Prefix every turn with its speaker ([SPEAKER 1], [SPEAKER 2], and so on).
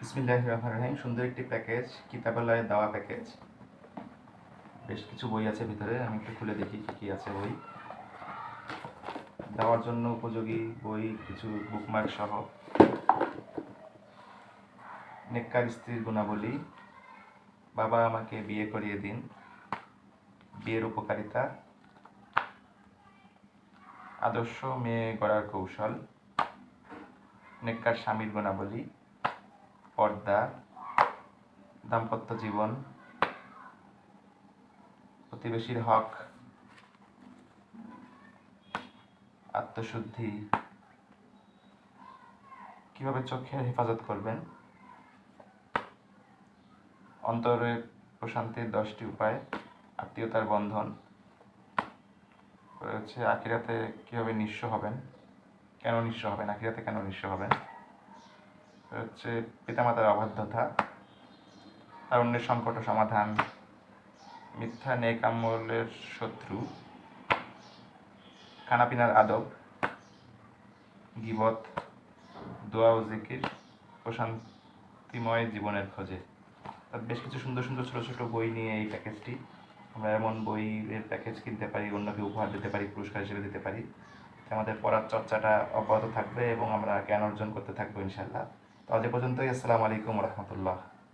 [SPEAKER 1] বিসমিল্লাহির রহমানির রহিম। সুন্দর একটি প্যাকেজ, কিতাবালয়ে দেওয়া প্যাকেজ। বেশ কিছু বই আছে ভিতরে, আমি একটু খুলে দেখি কী কী আছে বই। দেওয়ার জন্য উপযোগী বই, কিছু বুকমার্ক সহ। নেককার স্ত্রীর গুণাবলী, বাবা আমাকে বিয়ে করিয়ে দিন, বিয়ের উপকারিতা, আদর্শ মেয়ে গড়ার কৌশল, নেককার স্বামীর গুণাবলী, পর্দা, দাম্পত্য জীবন, প্রতিবেশীর হক, আত্মশুদ্ধি, কিভাবে চোখের হেফাজত করবেন, অন্তরের প্রশান্তির 10টি উপায়, আত্মীয়তার বন্ধন রয়েছে, আখিরাতে কীভাবে নিঃস্ব হবেন, কেন নিঃস্ব হবেন, আখিরাতে কেন নিঃস্ব হবেন, হচ্ছে পিতামাতার অবাধ্যতা, তারুণ্যের সংকট ও সমাধান, মিথ্যা নেক আমলের শত্রু, খানাপিনার আদব, গীবত, দোয়া ও জিকির, প্রশান্তিময় জীবনের খোঁজে। বেশ কিছু সুন্দর সুন্দর ছোটো ছোটো বই নিয়ে এই প্যাকেজটি। আমরা এমন বইয়ের প্যাকেজ কিনতে পারি, অন্যকে উপহার দিতে পারি, পুরস্কার হিসেবে দিতে পারি। আমাদের পড়ার চর্চাটা অব্যাহত থাকবে এবং আমরা জ্ঞান অর্জন করতে থাকবো ইনশাআল্লাহ। তো আজ এ পর্যন্তই। আসসালামু আলাইকুম রহমতুল্লাহ।